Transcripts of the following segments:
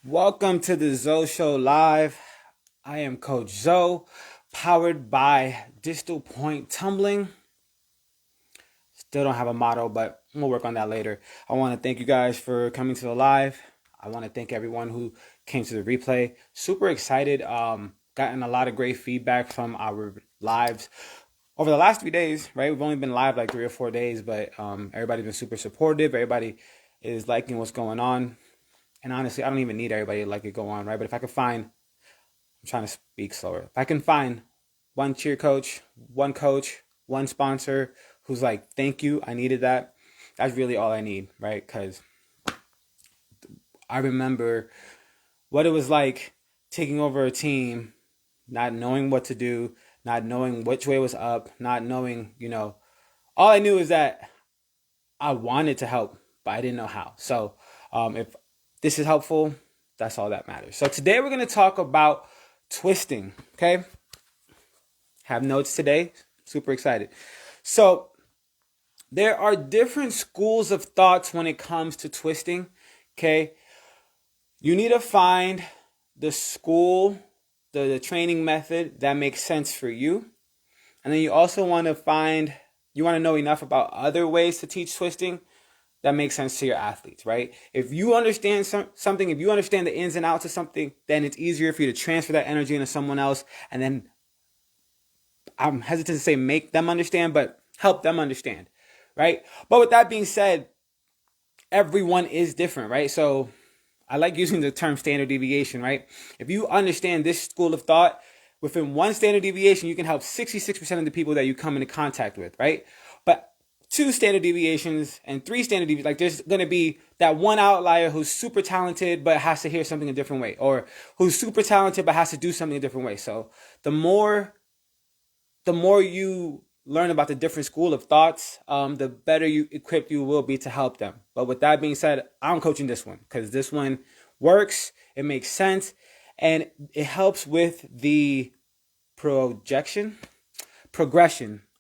Welcome to the ZoShow Live. I am Coach Zo, powered by Distal Point Tumbling. Still don't have a motto, but we'll work on that later. I want to thank you guys for coming to the live. I want to thank everyone who came to the replay. Super excited. Gotten a lot of great feedback from our lives over the last 3 days, right? We've only been live like 3 or 4 days, but everybody's been super supportive. Everybody is liking what's going on. And honestly, I don't even need everybody to like it go on, right? But if I could find, I'm trying to speak slower. If I can find one cheer coach, one sponsor who's like, thank you, I needed that. That's really all I need, right? Because I remember what it was like taking over a team, not knowing what to do, not knowing which way was up, not knowing, all I knew is that I wanted to help, but I didn't know how. So if this is helpful, that's all that matters. So today we're going to talk about twisting, okay? Have notes today. Super excited. So there are different schools of thoughts when it comes to twisting, okay? You need to find the school, the training method that makes sense for you. And then you also want to know enough about other ways to teach twisting that makes sense to your athletes, right? If you understand something, if you understand the ins and outs of something, then it's easier for you to transfer that energy into someone else. And then I'm hesitant to say make them understand, but help them understand, right? But with that being said, everyone is different, right? So I like using the term standard deviation, right? If you understand this school of thought, within one standard deviation, you can help 66% of the people that you come into contact with, right? But 2 standard deviations and 3 standard deviations, like there's going to be that one outlier who's super talented but has to hear something a different way, or who's super talented but has to do something a different way. So the more you learn about the different school of thoughts, the better equipped you will be to help them. But with that being said, I'm coaching this one because this one works, it makes sense, and it helps with the progression.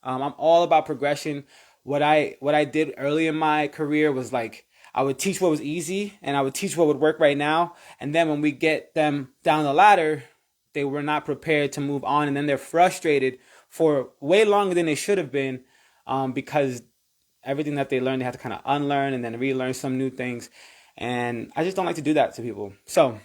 I'm all about progression. What I did early in my career was like I would teach what was easy and I would teach what would work right now. And then when we get them down the ladder, they were not prepared to move on. And then they're frustrated for way longer than they should have been because everything that they learned, they have to kind of unlearn and then relearn some new things. And I just don't like to do that to people. So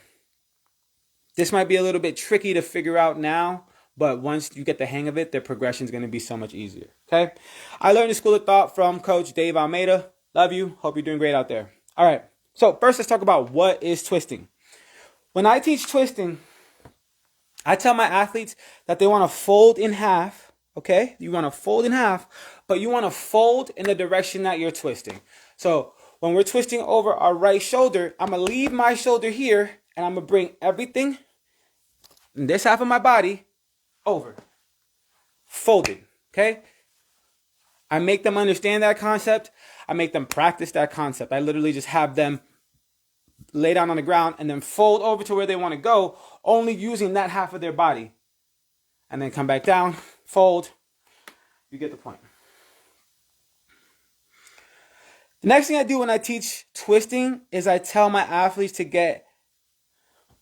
this might be a little bit tricky to figure out now, but once you get the hang of it, the progression is going to be so much easier, okay? I learned the school of thought from Coach Dave Almeida. Love you. Hope you're doing great out there. All right. So first, let's talk about what is twisting. When I teach twisting, I tell my athletes that they want to fold in half, okay? You want to fold in half, but you want to fold in the direction that you're twisting. So when we're twisting over our right shoulder, I'm going to leave my shoulder here, and I'm going to bring everything in this half of my body over. Folded, okay? I make them understand that concept. I make them practice that concept. I literally just have them lay down on the ground and then fold over to where they want to go, only using that half of their body. And then come back down, fold. You get the point. The next thing I do when I teach twisting is I tell my athletes you got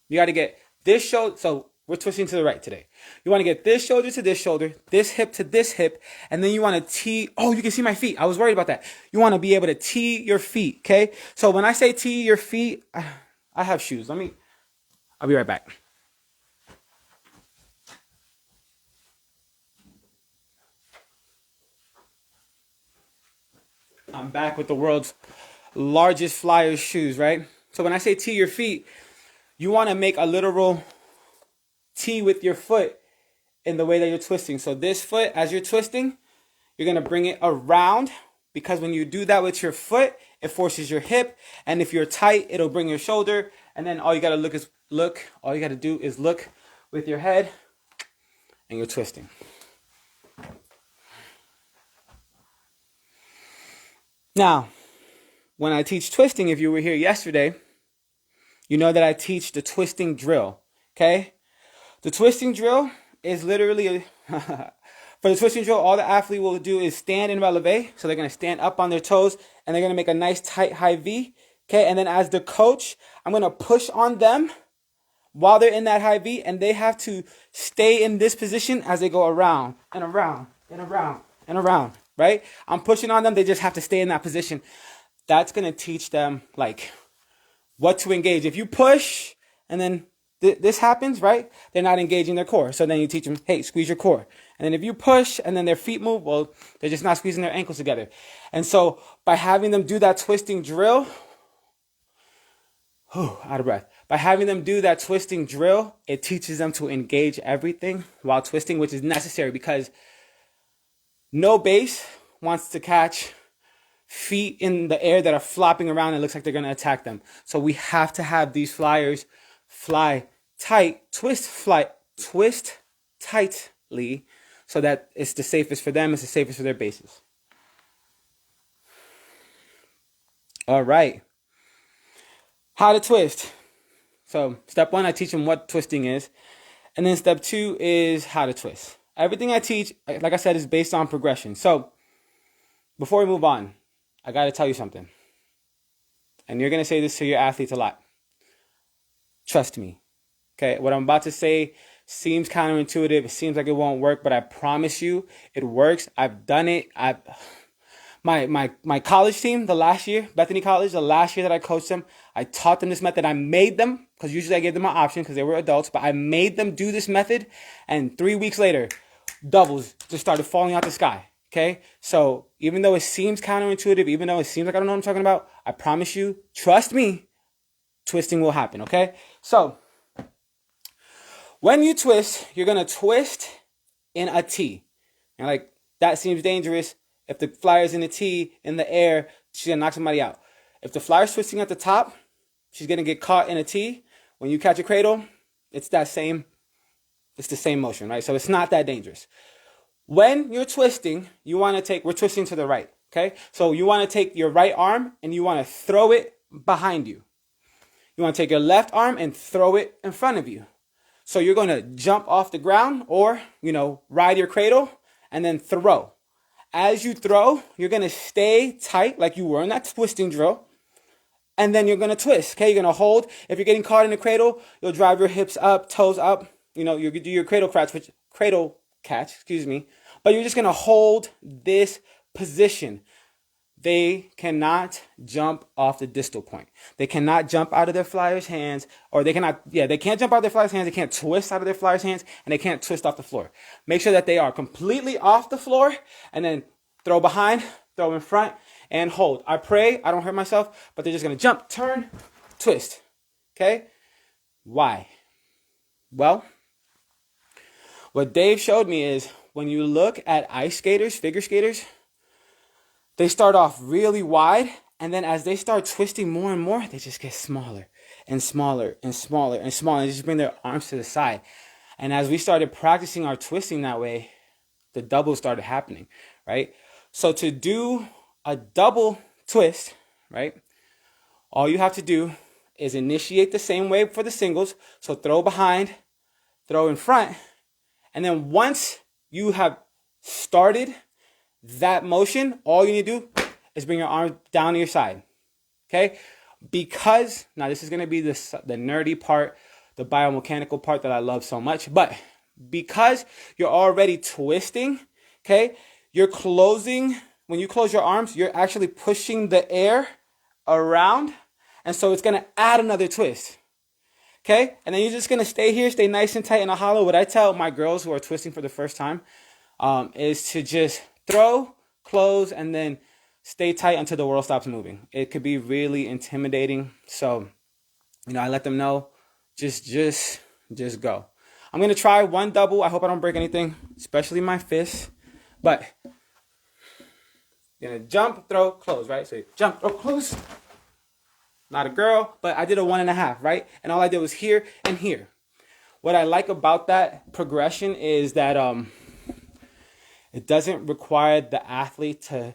to get this shoulder. So we're twisting to the right today. You want to get this shoulder to this shoulder, this hip to this hip, and then you want to tee. Oh, you can see my feet. I was worried about that. You want to be able to tee your feet, okay? So when I say tee your feet, I have shoes. I'll be right back. I'm back with the world's largest Flyers shoes, right? So when I say tee your feet, you want to make a literal T with your foot in the way that you're twisting. So this foot, as you're twisting, you're going to bring it around, because when you do that with your foot, it forces your hip. And if you're tight, it'll bring your shoulder. And then all you got to look. All you got to do is look with your head, and you're twisting. Now, when I teach twisting, if you were here yesterday, you know that I teach the twisting drill, okay? The twisting drill is literally, for the twisting drill, all the athlete will do is stand in releve. So they're going to stand up on their toes, and they're going to make a nice tight high V, Okay, and then as the coach, I'm going to push on them while they're in that high V, and they have to stay in this position as they go around and around and around and around, right? I'm pushing on them. They just have to stay in that position. That's going to teach them like what to engage. If you push and then this happens, right? They're not engaging their core. So then you teach them, hey, squeeze your core. And then if you push and then their feet move, well, they're just not squeezing their ankles together. And so by having them do that twisting drill, out of breath. By having them do that twisting drill, it teaches them to engage everything while twisting, which is necessary because no base wants to catch feet in the air that are flopping around and looks like they're going to attack them. So we have to have these flyers fly tight, twist tightly so that it's the safest for them, it's the safest for their bases. All right. How to twist. So step 1, I teach them what twisting is. And then step 2 is how to twist. Everything I teach, like I said, is based on progression. So before we move on, I got to tell you something. And you're going to say this to your athletes a lot. Trust me. Okay, what I'm about to say seems counterintuitive. It seems like it won't work, but I promise you it works. I've done it. My college team, the last year, Bethany College, the last year that I coached them, I taught them this method. I made them, because usually I gave them an option because they were adults, but I made them do this method, and 3 weeks later, doubles just started falling out the sky. Okay, so even though it seems counterintuitive, even though it seems like I don't know what I'm talking about, I promise you, trust me, twisting will happen. Okay, so when you twist, you're gonna twist in a T. And like that seems dangerous. If the flyer's in a T in the air, she's gonna knock somebody out. If the flyer's twisting at the top, she's gonna get caught in a T. When you catch a cradle, it's the same motion, right? So it's not that dangerous. When you're twisting, we're twisting to the right, okay? So you want to take your right arm and you want to throw it behind you. You want to take your left arm and throw it in front of you. So you're going to jump off the ground or, ride your cradle and then throw. As you throw, you're going to stay tight like you were in that twisting drill. And then you're going to twist, okay? You're going to hold. If you're getting caught in the cradle, you'll drive your hips up, toes up. You do your cradle catch, but you're just going to hold this position. They cannot jump off the distal point. They cannot jump out of their flyer's hands, or they can't jump out of their flyer's hands. They can't twist out of their flyer's hands, and they can't twist off the floor. Make sure that they are completely off the floor, and then throw behind, throw in front, and hold. I pray I don't hurt myself, but they're just going to jump, turn, twist. Okay? Why? Well, what Dave showed me is when you look at ice skaters, figure skaters, they start off really wide, and then as they start twisting more and more, they just get smaller and smaller and smaller and smaller, and they just bring their arms to the side. And as we started practicing our twisting that way, the doubles started happening, right? So to do a double twist, right, all you have to do is initiate the same way for the singles. So throw behind, throw in front, and then once you have started that motion, all you need to do is bring your arms down to your side. Okay? Because, now this is going to be the nerdy part, the biomechanical part that I love so much, but because you're already twisting, okay, when you close your arms, you're actually pushing the air around, and so it's going to add another twist. Okay? And then you're just going to stay here, stay nice and tight in a hollow. What I tell my girls who are twisting for the first time is to just throw, close, and then stay tight until the world stops moving. It could be really intimidating. So, I let them know, just go. I'm going to try one double. I hope I don't break anything, especially my fists. But you're going to jump, throw, close, right? So jump, throw, close. Not a girl, but I did a 1.5, right? And all I did was here and here. What I like about that progression is that it doesn't require the athlete to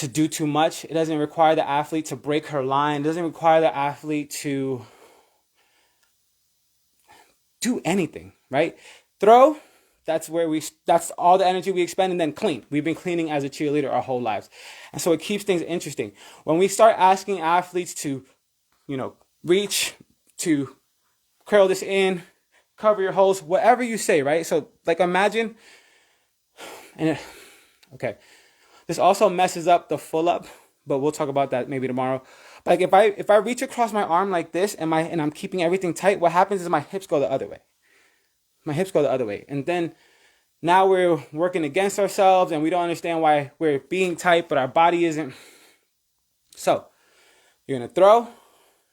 do too much. It doesn't require the athlete to break her line. It doesn't require the athlete to do anything, right? Throw, That's that's all the energy we expend, and then clean. We've been cleaning as a cheerleader our whole lives. And so it keeps things interesting. When we start asking athletes to, reach, to curl this in, cover your holes, whatever you say, right? So like imagine, okay, this also messes up the full up, but we'll talk about that maybe tomorrow. But like if I reach across my arm like this and I'm keeping everything tight, what happens is my hips go the other way. My hips go the other way. And then now we're working against ourselves and we don't understand why we're being tight, but our body isn't. So you're going to throw,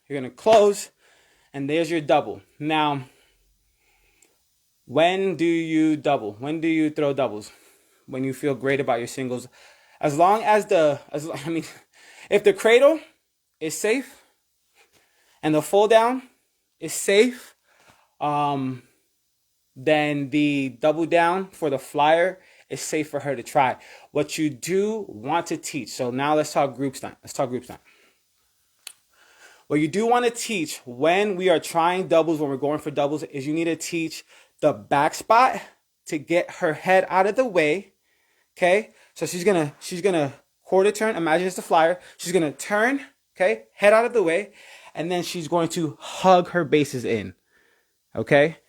you're going to close, and there's your double. Now, when do you double? When do you throw doubles? When you feel great about your singles. As long as if the cradle is safe and the full down is safe, then the double down for the flyer is safe for her to try. What you do want to teach. So now let's talk group stunt. What you do want to teach when we are trying doubles, when we're going for doubles, is you need to teach the back spot to get her head out of the way. Okay? So she's gonna quarter turn. Imagine it's the flyer. She's gonna turn, okay, head out of the way, and then she's going to hug her bases in. Okay?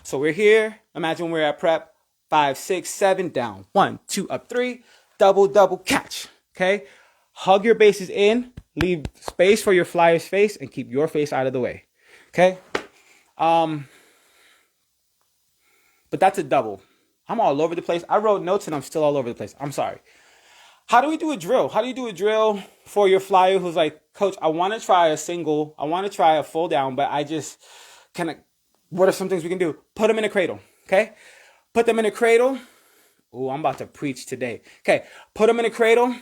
So we're here. Imagine we're at prep. 5, 6, 7, down. 1, 2, up 3. Double, catch. Okay? Hug your bases in. Leave space for your flyer's face and keep your face out of the way. Okay? But that's a double. I'm all over the place. I wrote notes and I'm still all over the place. I'm sorry. How do we do a drill? How do you do a drill for your flyer who's like, Coach, I want to try a single. I want to try a full down, but I just what are some things we can do? Put them in a cradle, okay? Put them in a cradle. Ooh, I'm about to preach today. Okay, put them in a cradle.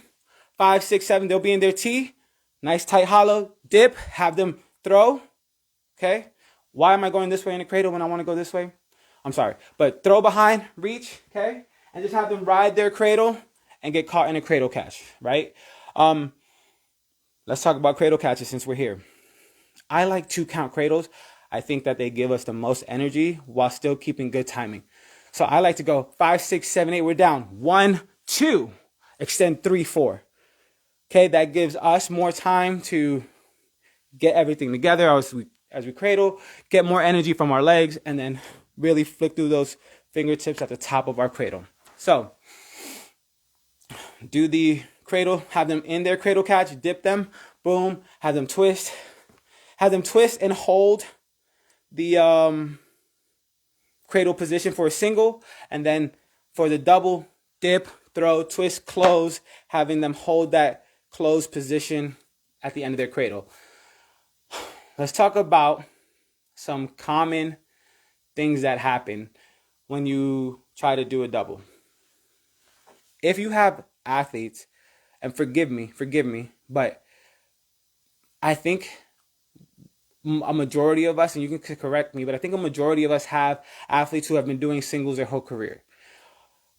5, 6, 7, they'll be in their tee. Nice, tight, hollow. Dip, have them throw, okay? Why am I going this way in a cradle when I want to go this way? I'm sorry. But throw behind, reach, okay? And just have them ride their cradle and get caught in a cradle catch, right? Let's talk about cradle catches since we're here. I like 2 count cradles. I think that they give us the most energy while still keeping good timing. So I like to go 5, 6, 7, 8. We're down. 1, 2. Extend 3, 4. Okay, that gives us more time to get everything together as we cradle, get more energy from our legs, and then really flick through those fingertips at the top of our cradle. So do the cradle, have them in their cradle catch, dip them, boom, have them twist and hold the cradle position for a single, and then for the double, dip, throw, twist, close, having them hold that closed position at the end of their cradle. Let's talk about some common things that happen when you try to do a double. If you have athletes, and forgive me, but I think a majority of us, and you can correct me, but I think a majority of us have athletes who have been doing singles their whole career.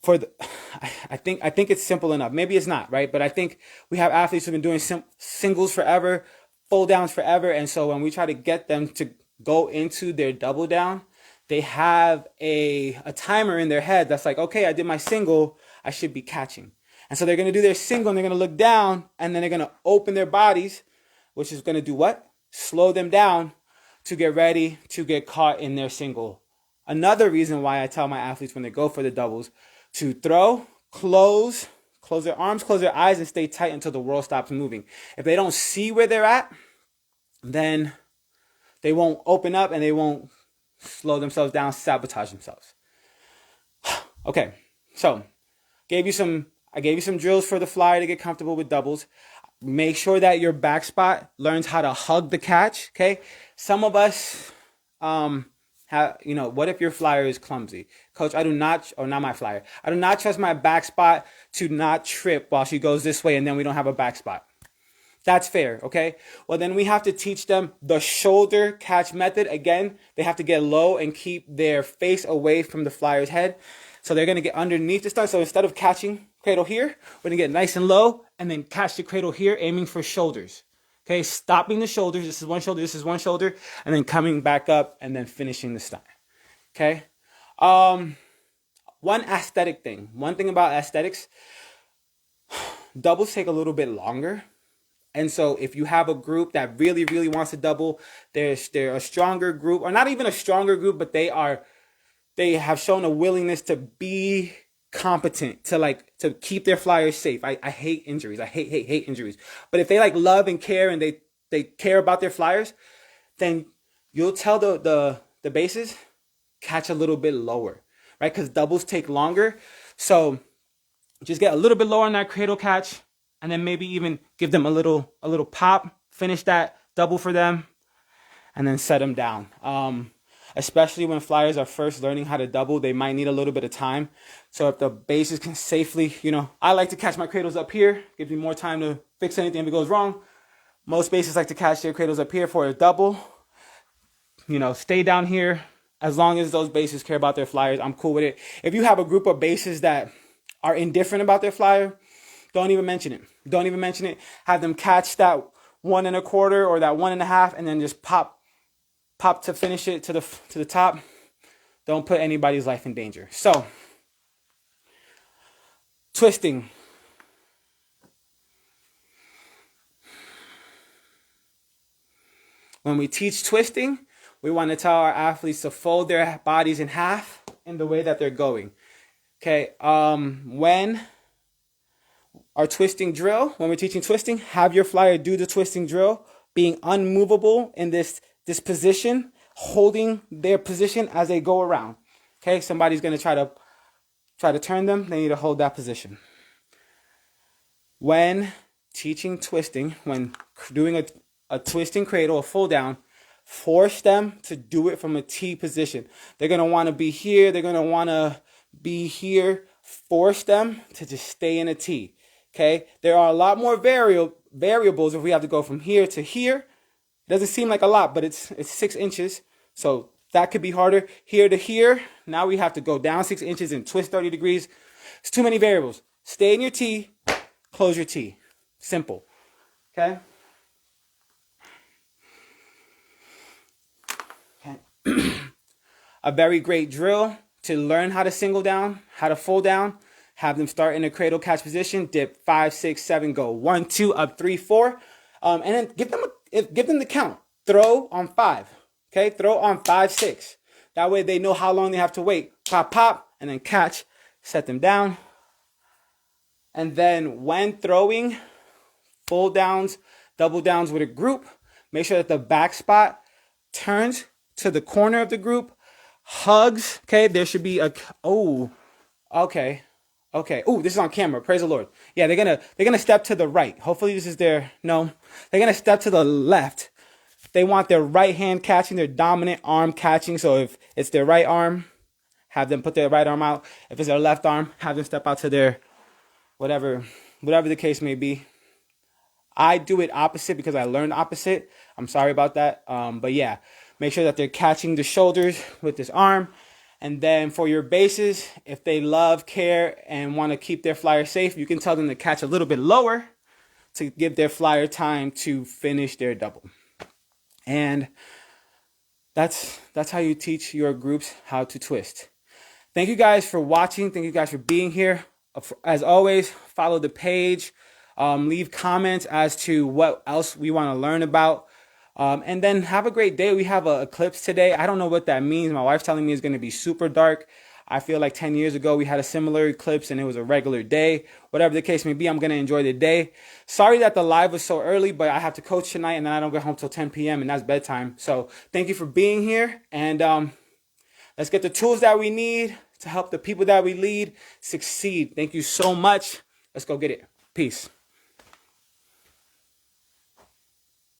I think it's simple enough. Maybe it's not, right? But I think we have athletes who've been doing singles forever, full downs forever, and so when we try to get them to go into their double down, they have a timer in their head that's like, okay, I did my single, I should be catching. And so they're going to do their single, and they're going to look down, and then they're going to open their bodies, which is going to do what? Slow them down to get ready to get caught in their single. Another reason why I tell my athletes when they go for the doubles to throw, close their arms, close their eyes, and stay tight until the world stops moving. If they don't see where they're at, then they won't open up and they won't slow themselves down, sabotage themselves. Okay, so I gave you some drills for the flyer to get comfortable with doubles. Make sure that your back spot learns how to hug the catch, okay? Some of us what if your flyer is clumsy? Coach, I do not trust my back spot to not trip while she goes this way and then we don't have a back spot. That's fair, okay? Well, then we have to teach them the shoulder catch method. Again, they have to get low and keep their face away from the flyer's head. So they're going to get underneath the stunt. So instead of catching cradle here, we're going to get nice and low and then catch the cradle here, aiming for shoulders. Okay, stopping the shoulders. This is one shoulder, and then coming back up and then finishing the stunt. Okay. one aesthetic thing. One thing about aesthetics, doubles take a little bit longer. And so if you have a group that really, really wants to double, they're a stronger group, or not even a stronger group, but they have shown a willingness to be competent, to keep their flyers safe. I hate injuries. I hate injuries. But if they love and care, and they care about their flyers, then you'll tell the bases catch a little bit lower, right? Because doubles take longer. So just get a little bit lower on that cradle catch, and then maybe even give them a little pop, finish that double for them, and then set them down. Especially when flyers are first learning how to double, they might need a little bit of time. So if the bases can safely, I like to catch my cradles up here, gives me more time to fix anything if it goes wrong. Most bases like to catch their cradles up here for a double. Stay down here. As long as those bases care about their flyers, I'm cool with it. If you have a group of bases that are indifferent about their flyer, don't even mention it. Have them catch that 1 1/4 or that 1 1/2, and then just pop to finish it to the top. Don't put anybody's life in danger. So, twisting. When we teach twisting, we want to tell our athletes to fold their bodies in half in the way that they're going. Okay, when our twisting drill, when we're teaching twisting, have your flyer do the twisting drill, being unmovable in this position, holding their position as they go around. Okay, somebody's going to try to turn them, they need to hold that position. When teaching twisting, when doing a twisting cradle, a full down, force them to do it from a T position. They're going to want to be here. They're going to want to be here. Force them to just stay in a T. Okay? There are a lot more variables if we have to go from here to here. It doesn't seem like a lot, but it's 6 inches. So that could be harder. Here to here. Now we have to go down 6 inches and twist 30 degrees. It's too many variables. Stay in your T. Close your T. Simple. Okay? A very great drill to learn how to single down, how to fold down. Have them start in a cradle catch position, dip 5, 6, 7, go 1, 2, up 3, 4, and then give them the count. Throw on 5, okay? Throw on 5, 6. That way they know how long they have to wait. Pop, pop, and then catch. Set them down. And then when throwing, full downs, double downs with a group, make sure that the back spot turns to the corner of the group. Hugs, okay? There should be okay. Oh, this is on camera. Praise the Lord. Yeah, they're gonna step to the right. Hopefully this is they're gonna step to the left. They want their right hand catching, their dominant arm catching. So if it's their right arm, have them put their right arm out. If it's their left arm, have them step out to their whatever the case may be. I do it opposite because I learned opposite. I'm sorry about that. But yeah, make sure that they're catching the shoulders with this arm. And then for your bases, if they love, care, and want to keep their flyer safe, you can tell them to catch a little bit lower to give their flyer time to finish their double. And that's how you teach your groups how to twist. Thank you guys for watching. Thank you guys for being here. As always, follow the page. Leave comments as to what else we want to learn about. And then have a great day. We have an eclipse today. I don't know what that means. My wife's telling me it's going to be super dark. I feel like 10 years ago we had a similar eclipse and it was a regular day. Whatever the case may be, I'm going to enjoy the day. Sorry that the live was so early, but I have to coach tonight and then I don't get home till 10 p.m. and that's bedtime. So thank you for being here. And let's get the tools that we need to help the people that we lead succeed. Thank you so much. Let's go get it. Peace.